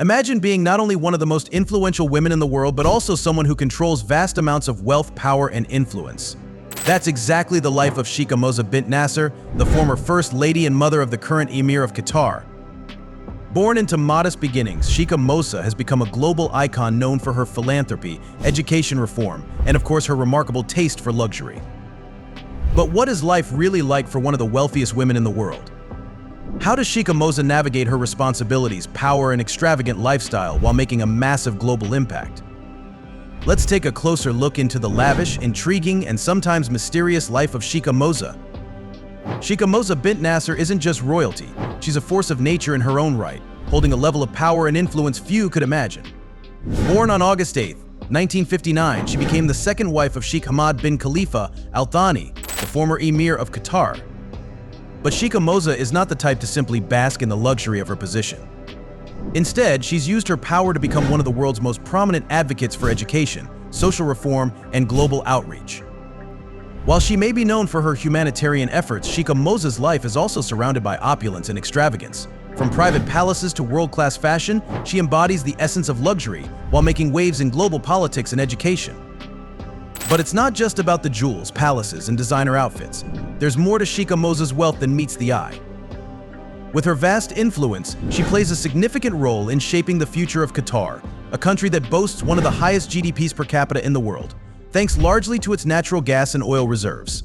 Imagine being not only one of the most influential women in the world, but also someone who controls vast amounts of wealth, power, and influence. That's exactly the life of Sheikha Moza bint Nasser, the former First Lady and mother of the current Emir of Qatar. Born into modest beginnings, Sheikha Moza has become a global icon known for her philanthropy, education reform, and of course her remarkable taste for luxury. But what is life really like for one of the wealthiest women in the world? How does Sheikha Moza navigate her responsibilities, power, and extravagant lifestyle while making a massive global impact? Let's take a closer look into the lavish, intriguing, and sometimes mysterious life of Sheikha Moza. Sheikha Moza bint Nasser isn't just royalty, she's a force of nature in her own right, holding a level of power and influence few could imagine. Born on August 8, 1959, she became the second wife of Sheikh Hamad bin Khalifa Al Thani, the former Emir of Qatar. But Sheikha Moza is not the type to simply bask in the luxury of her position. Instead, she's used her power to become one of the world's most prominent advocates for education, social reform, and global outreach. While she may be known for her humanitarian efforts, Sheikha Moza's life is also surrounded by opulence and extravagance. From private palaces to world-class fashion, she embodies the essence of luxury while making waves in global politics and education. But it's not just about the jewels, palaces, and designer outfits. There's more to Sheikha Moza's wealth than meets the eye. With her vast influence, she plays a significant role in shaping the future of Qatar, a country that boasts one of the highest GDPs per capita in the world, thanks largely to its natural gas and oil reserves.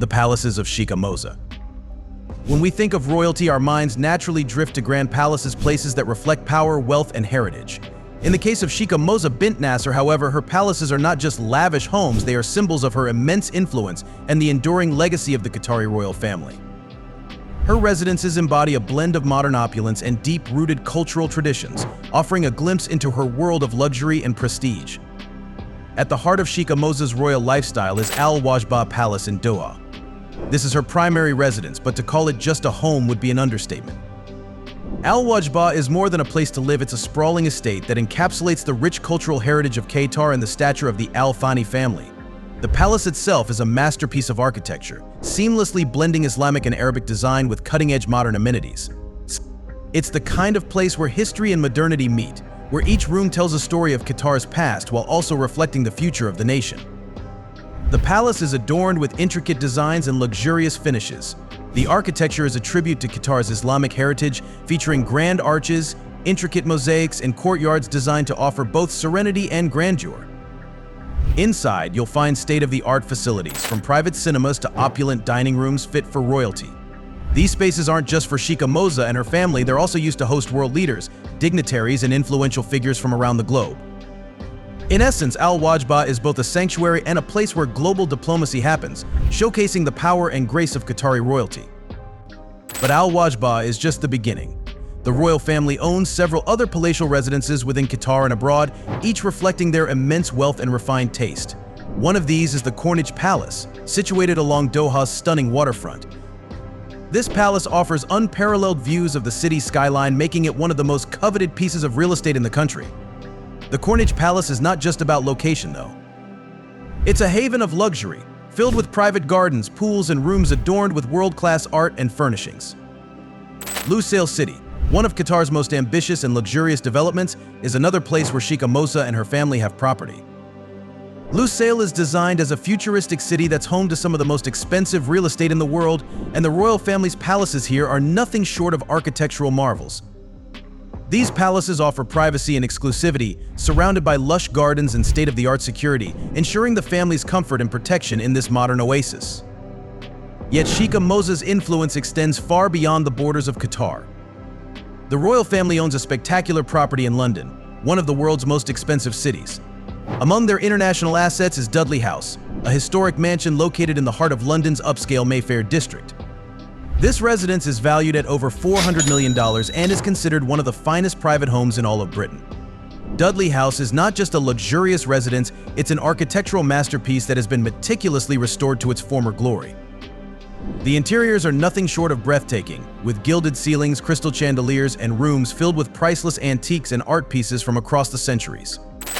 The palaces of Sheikha Moza. When we think of royalty, our minds naturally drift to grand palaces, places that reflect power, wealth, and heritage. In the case of Sheikha Moza bint Nasser, however, her palaces are not just lavish homes, they are symbols of her immense influence and the enduring legacy of the Qatari royal family. Her residences embody a blend of modern opulence and deep-rooted cultural traditions, offering a glimpse into her world of luxury and prestige. At the heart of Sheikha Moza's royal lifestyle is Wajba Palace in Doha. This is her primary residence, but to call it just a home would be an understatement. Wajba is more than a place to live, it's a sprawling estate that encapsulates the rich cultural heritage of Qatar and the stature of the Al Thani family. The palace itself is a masterpiece of architecture, seamlessly blending Islamic and Arabic design with cutting-edge modern amenities. It's the kind of place where history and modernity meet, where each room tells a story of Qatar's past while also reflecting the future of the nation. The palace is adorned with intricate designs and luxurious finishes. The architecture is a tribute to Qatar's Islamic heritage, featuring grand arches, intricate mosaics, and courtyards designed to offer both serenity and grandeur. Inside, you'll find state-of-the-art facilities, from private cinemas to opulent dining rooms fit for royalty. These spaces aren't just for Sheikha Moza and her family, they're also used to host world leaders, dignitaries, and influential figures from around the globe. In essence, Wajba is both a sanctuary and a place where global diplomacy happens, showcasing the power and grace of Qatari royalty. But Wajba is just the beginning. The royal family owns several other palatial residences within Qatar and abroad, each reflecting their immense wealth and refined taste. One of these is the Corniche Palace, situated along Doha's stunning waterfront. This palace offers unparalleled views of the city's skyline, making it one of the most coveted pieces of real estate in the country. The Corniche Palace is not just about location, though. It's a haven of luxury, filled with private gardens, pools, and rooms adorned with world-class art and furnishings. Lusail City, one of Qatar's most ambitious and luxurious developments, is another place where Sheikha Moza and her family have property. Lusail is designed as a futuristic city that's home to some of the most expensive real estate in the world, and the royal family's palaces here are nothing short of architectural marvels. These palaces offer privacy and exclusivity, surrounded by lush gardens and state-of-the-art security, ensuring the family's comfort and protection in this modern oasis. Yet Sheikha Moza's influence extends far beyond the borders of Qatar. The royal family owns a spectacular property in London, one of the world's most expensive cities. Among their international assets is Dudley House, a historic mansion located in the heart of London's upscale Mayfair district. This residence is valued at over $400 million and is considered one of the finest private homes in all of Britain. Dudley House is not just a luxurious residence, it's an architectural masterpiece that has been meticulously restored to its former glory. The interiors are nothing short of breathtaking, with gilded ceilings, crystal chandeliers, and rooms filled with priceless antiques and art pieces from across the centuries.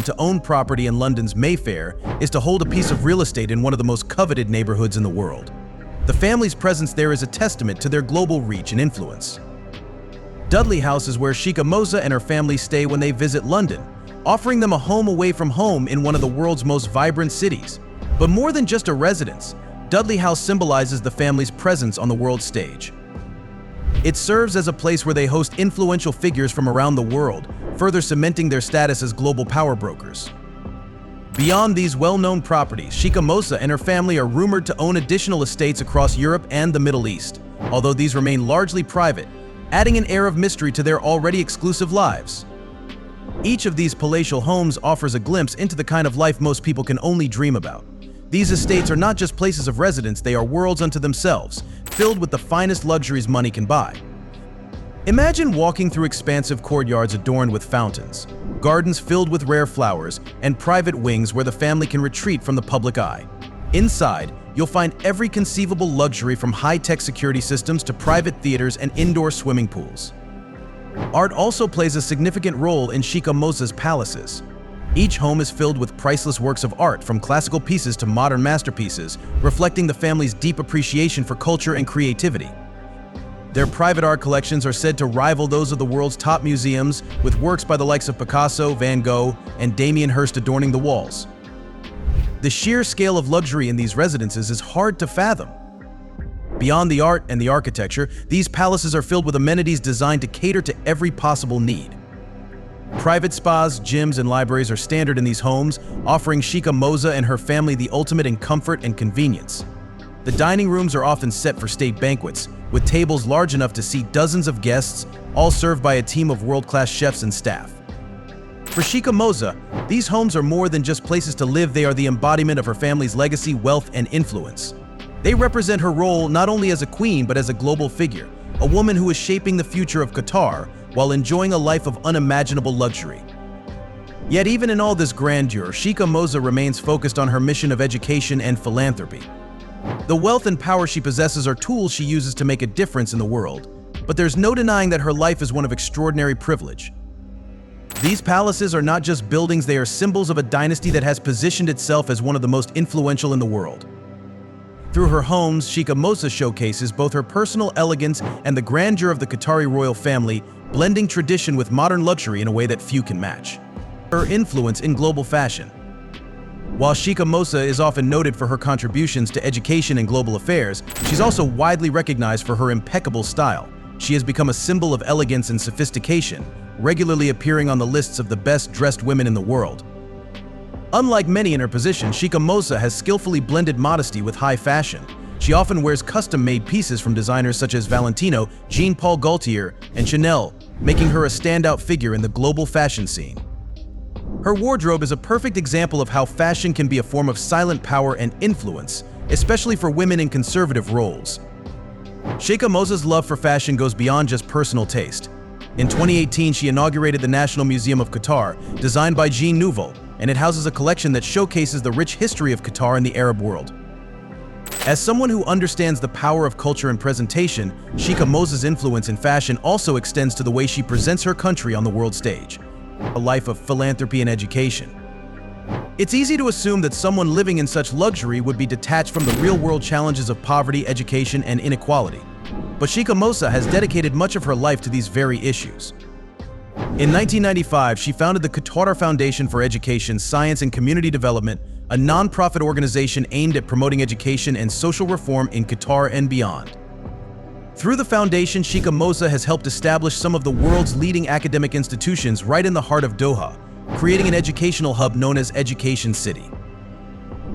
To own property in London's Mayfair is to hold a piece of real estate in one of the most coveted neighborhoods in the world. The family's presence there is a testament to their global reach and influence. Dudley House is where Sheikha Moza and her family stay when they visit London, offering them a home away from home in one of the world's most vibrant cities. But more than just a residence, Dudley House symbolizes the family's presence on the world stage. It serves as a place where they host influential figures from around the world, further cementing their status as global power brokers. Beyond these well-known properties, Sheikha Moza and her family are rumored to own additional estates across Europe and the Middle East, although these remain largely private, adding an air of mystery to their already exclusive lives. Each of these palatial homes offers a glimpse into the kind of life most people can only dream about. These estates are not just places of residence, they are worlds unto themselves, filled with the finest luxuries money can buy. Imagine walking through expansive courtyards adorned with fountains, gardens filled with rare flowers, and private wings where the family can retreat from the public eye. Inside, you'll find every conceivable luxury from high-tech security systems to private theaters and indoor swimming pools. Art also plays a significant role in Sheikha Moza's palaces. Each home is filled with priceless works of art, from classical pieces to modern masterpieces, reflecting the family's deep appreciation for culture and creativity. Their private art collections are said to rival those of the world's top museums, with works by the likes of Picasso, Van Gogh, and Damien Hirst adorning the walls. The sheer scale of luxury in these residences is hard to fathom. Beyond the art and the architecture, these palaces are filled with amenities designed to cater to every possible need. Private spas, gyms, and libraries are standard in these homes, offering Sheikha Moza and her family the ultimate in comfort and convenience. The dining rooms are often set for state banquets, with tables large enough to seat dozens of guests, all served by a team of world-class chefs and staff. For Sheikha Moza, these homes are more than just places to live, they are the embodiment of her family's legacy, wealth, and influence. They represent her role not only as a queen but as a global figure, a woman who is shaping the future of Qatar while enjoying a life of unimaginable luxury. Yet even in all this grandeur, Sheikha Moza remains focused on her mission of education and philanthropy. The wealth and power she possesses are tools she uses to make a difference in the world, but there's no denying that her life is one of extraordinary privilege. These palaces are not just buildings, they are symbols of a dynasty that has positioned itself as one of the most influential in the world. Through her homes, Sheikha Moza showcases both her personal elegance and the grandeur of the Qatari royal family, blending tradition with modern luxury in a way that few can match. Her influence in global fashion. While Sheikha Moza is often noted for her contributions to education and global affairs, she's also widely recognized for her impeccable style. She has become a symbol of elegance and sophistication, regularly appearing on the lists of the best-dressed women in the world. Unlike many in her position, Sheikha Moza has skillfully blended modesty with high fashion. She often wears custom-made pieces from designers such as Valentino, Jean-Paul Gaultier, and Chanel, making her a standout figure in the global fashion scene. Her wardrobe is a perfect example of how fashion can be a form of silent power and influence, especially for women in conservative roles. Sheikha Moza's love for fashion goes beyond just personal taste. In 2018, she inaugurated the National Museum of Qatar, designed by Jean Nouvel, and it houses a collection that showcases the rich history of Qatar and the Arab world. As someone who understands the power of culture and presentation, Sheikha Moza's influence in fashion also extends to the way she presents her country on the world stage. A life of philanthropy and education. It's easy to assume that someone living in such luxury would be detached from the real-world challenges of poverty, education, and inequality. But Sheikha Moza has dedicated much of her life to these very issues. In 1995, she founded the Qatar Foundation for Education, Science, and Community Development, a non-profit organization aimed at promoting education and social reform in Qatar and beyond. Through the foundation, Sheikha Moza has helped establish some of the world's leading academic institutions right in the heart of Doha, creating an educational hub known as Education City.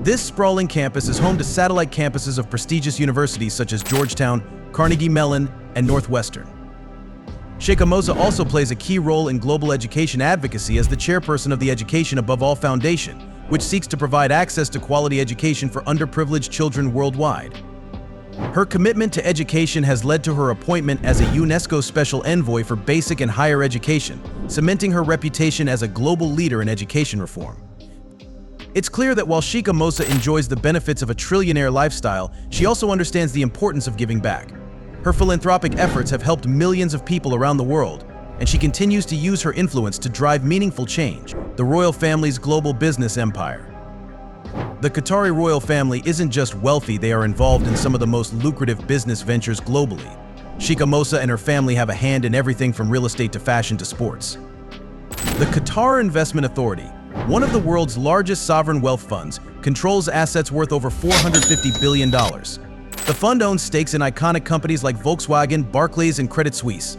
This sprawling campus is home to satellite campuses of prestigious universities such as Georgetown, Carnegie Mellon, and Northwestern. Sheikha Moza also plays a key role in global education advocacy as the chairperson of the Education Above All Foundation, which seeks to provide access to quality education for underprivileged children worldwide. Her commitment to education has led to her appointment as a UNESCO Special Envoy for Basic and Higher Education, cementing her reputation as a global leader in education reform. It's clear that while Sheikha Moza enjoys the benefits of a trillionaire lifestyle, she also understands the importance of giving back. Her philanthropic efforts have helped millions of people around the world, and she continues to use her influence to drive meaningful change, the royal family's global business empire. The Qatari royal family isn't just wealthy, they are involved in some of the most lucrative business ventures globally. Sheikha Moza and her family have a hand in everything from real estate to fashion to sports. The Qatar Investment Authority, one of the world's largest sovereign wealth funds, controls assets worth over $450 billion. The fund owns stakes in iconic companies like Volkswagen, Barclays, and Credit Suisse.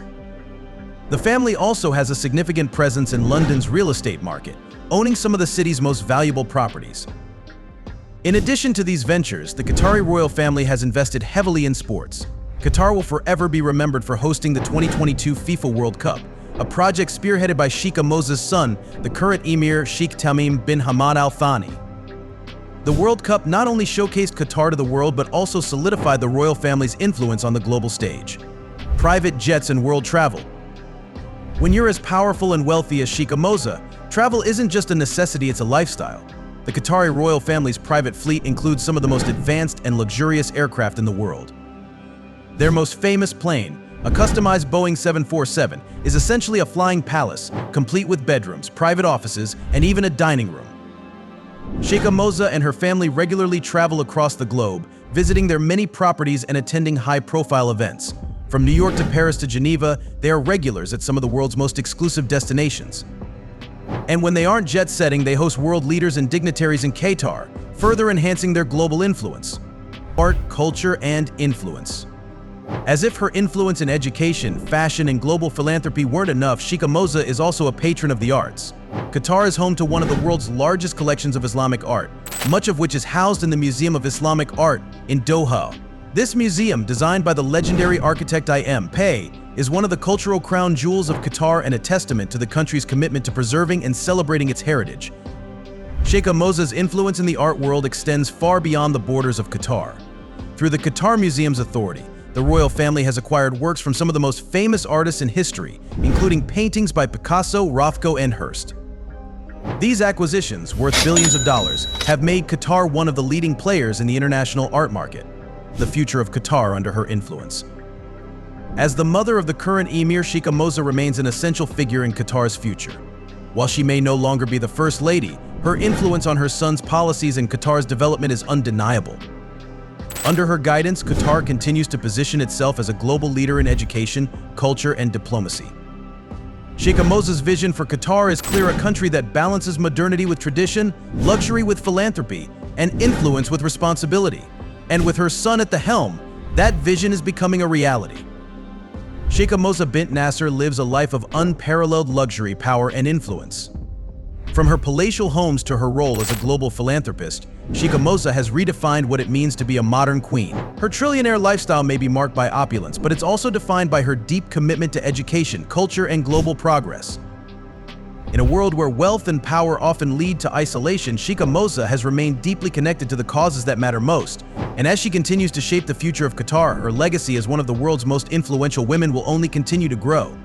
The family also has a significant presence in London's real estate market, owning some of the city's most valuable properties. In addition to these ventures, the Qatari royal family has invested heavily in sports. Qatar will forever be remembered for hosting the 2022 FIFA World Cup, a project spearheaded by Sheikha Moza's son, the current Emir Sheikh Tamim bin Hamad Al Thani. The World Cup not only showcased Qatar to the world but also solidified the royal family's influence on the global stage. Private jets and world travel. When you're as powerful and wealthy as Sheikha Moza, travel isn't just a necessity, it's a lifestyle. The Qatari royal family's private fleet includes some of the most advanced and luxurious aircraft in the world. Their most famous plane, a customized Boeing 747, is essentially a flying palace, complete with bedrooms, private offices, and even a dining room. Sheikha Moza and her family regularly travel across the globe, visiting their many properties and attending high-profile events. From New York to Paris to Geneva, they are regulars at some of the world's most exclusive destinations. And when they aren't jet-setting, they host world leaders and dignitaries in Qatar, further enhancing their global influence. Art, culture, and influence. As if her influence in education, fashion, and global philanthropy weren't enough, Sheikha Moza is also a patron of the arts. Qatar is home to one of the world's largest collections of Islamic art, much of which is housed in the Museum of Islamic Art in Doha. This museum, designed by the legendary architect Impeccable, is one of the cultural crown jewels of Qatar and a testament to the country's commitment to preserving and celebrating its heritage. Sheikha Moza's influence in the art world extends far beyond the borders of Qatar. Through the Qatar Museum's authority, the royal family has acquired works from some of the most famous artists in history, including paintings by Picasso, Rothko, and Hirst. These acquisitions, worth billions of dollars, have made Qatar one of the leading players in the international art market. The future of Qatar under her influence. As the mother of the current Emir, Sheikha Moza remains an essential figure in Qatar's future. While she may no longer be the First Lady, her influence on her son's policies and Qatar's development is undeniable. Under her guidance, Qatar continues to position itself as a global leader in education, culture, and diplomacy. Sheikha Moza's vision for Qatar is clear: a country that balances modernity with tradition, luxury with philanthropy, and influence with responsibility. And with her son at the helm, that vision is becoming a reality. Sheikha Moza bint Nasser lives a life of unparalleled luxury, power, and influence. From her palatial homes to her role as a global philanthropist, Sheikha Moza has redefined what it means to be a modern queen. Her trillionaire lifestyle may be marked by opulence, but it's also defined by her deep commitment to education, culture, and global progress. In a world where wealth and power often lead to isolation, Sheikha Moza has remained deeply connected to the causes that matter most. And as she continues to shape the future of Qatar, her legacy as one of the world's most influential women will only continue to grow.